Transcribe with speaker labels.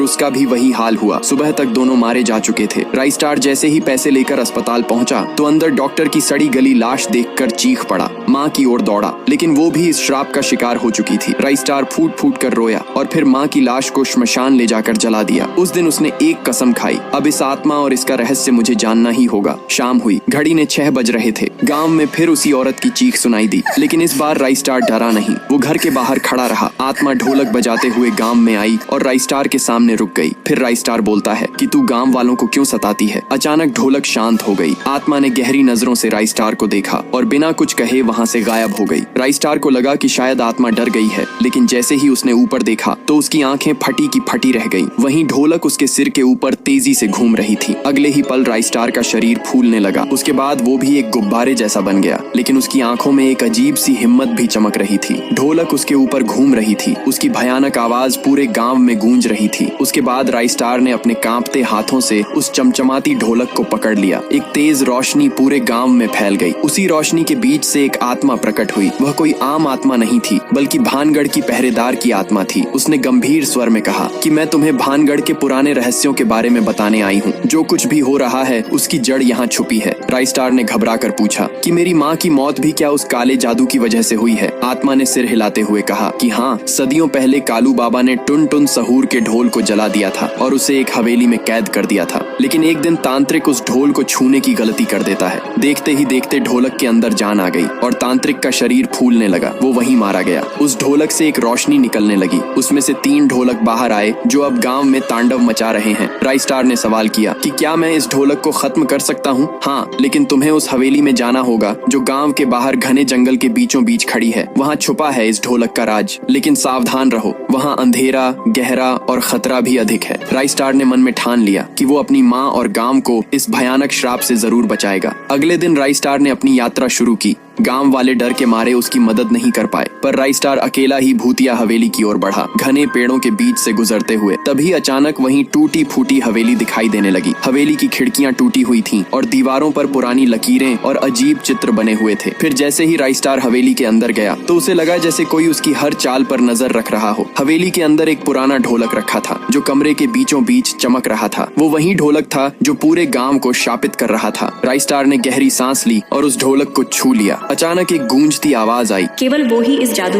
Speaker 1: उसका भी वही हाल हुआ। सुबह तक दोनों मारे जा चुके थे। राइस्टार जैसे ही पैसे लेकर अस्पताल पहुंचा तो अंदर डॉक्टर की सड़ी गली लाश देखकर चीख पड़ा, माँ की ओर दौड़ा, लेकिन वो भी इस श्राप का शिकार हो चुकी थी। राइस्टार फूट फूट कर रोया और फिर माँ की लाश को श्मशान ले जाकर जला दिया। उस दिन उसने एक कसम खाई, अब इस आत्मा और इसका रहस्य मुझे जानना ही होगा। शाम हुई, घड़ी ने 6 बज रहे थे। गांव में फिर उसी औरत की चीख सुनाई दी, लेकिन इस बार राइस्टार डरा नहीं। वो घर के बाहर खड़ा रहा। आत्मा ढोलक बजाते हुए गांव में आई और राइस्टार के सामने रुक गई। फिर राइस्टार बोलता है कि तू गांव वालों को क्यों सताती है। अचानक ढोलक शांत हो गई। आत्मा ने गहरी नजरों से राइस्टार को देखा और बिना कुछ कहे वहां से गायब हो गई। राइस्टार को लगा कि शायद आत्मा डर गई है, लेकिन जैसे ही उसने ऊपर देखा तो उसकी आंखें फटी की फटी रह गईं। वहीं ढोलक उसके सिर के ऊपर तेजी से घूम रही थी। अगले ही पल राइस्टार का शरीर फूलने लगा। उसके बाद वो भी एक गुब्बारे जैसा बन गया, लेकिन उसकी आंखों में एक अजीब सी हिम्मत भी चमक रही थी। ढोलक उसके ऊपर घूम रही थी। उसकी भयानक आवाज पूरे गांव में गूंज रही थी। उसके बाद राइस्टार ने अपने कांपते हाथों से उस चमचमाती ढोलक को पकड़ लिया। एक तेज रोशनी पूरे गांव में फैल गई। उसी रोशनी के बीच से एक आत्मा प्रकट हुई। वह कोई आम आत्मा नहीं थी, बल्कि भानगढ़ की पहरेदार की आत्मा थी। उसने गंभीर स्वर में कहा कि मैं तुम्हें भानगढ़ के पुराने रहस्यों के बारे में बताने आई हूँ। जो कुछ भी हो रहा है उसकी जड़ यहाँ छुपी है। राइस्टार ने घबरा कर पूछा कि मेरी माँ की मौत भी क्या उस काले जादू की वजह से हुई है। आत्मा ने सिर हिलाते हुए कहा कि हाँ, सदियों पहले कालू बाबा ने टुन टुन सहूर के ढोल को जला दिया था और उसे एक हवेली में कैद कर दिया था। लेकिन एक दिन तांत्रिक उस ढोल को छूने की गलती कर देता है। देखते ही देखते ढोलक के अंदर जान आ गई और तांत्रिक का शरीर फूलने लगा। वो वहीं मारा गया। उस ढोलक से एक रोशनी निकलने लगी। उसमें से 3 ढोलक बाहर आए जो अब गांव में तांडव मचा रहे हैं। राइस्टार ने सवाल किया कि क्या मैं इस ढोलक को खत्म कर सकता हूँ? हाँ, लेकिन तुम्हें उस हवेली में जाना होगा जो गांव के बाहर घने जंगल के बीचों बीच खड़ी है। वहाँ छुपा है इस ढोलक का राज, लेकिन सावधान रहो, वहाँ अंधेरा, गहरा और खतरा भी अधिक है। राइस्टार ने मन में ठान लिया कि वो अपनी माँ और गांव को इस भयानक श्राप से जरूर बचाएगा। अगले दिन राइस्टार ने अपनी यात्रा शुरू की। गांव वाले डर के मारे उसकी मदद नहीं कर पाए, पर राइस्टार अकेला ही भूतिया हवेली की ओर बढ़ा, घने पेड़ों के बीच से गुजरते हुए। तभी अचानक वहीं टूटी फूटी हवेली दिखाई देने लगी। हवेली की खिड़कियां टूटी हुई थीं और दीवारों पर पुरानी लकीरें और अजीब चित्र बने हुए थे। फिर जैसे ही राइस्टार हवेली के अंदर गया तो उसे लगा जैसे कोई उसकी हर चाल पर नजर रख रहा हो। हवेली के अंदर एक पुराना ढोलक रखा था जो कमरे के बीचों बीच चमक रहा था। वो वही ढोलक था जो पूरे गाँव को शापित कर रहा था। राइस्टार ने गहरी सांस ली और उस ढोलक को छू लिया। अचानक एक गूंजती आवाज आई,
Speaker 2: केवल वो ही इस जादू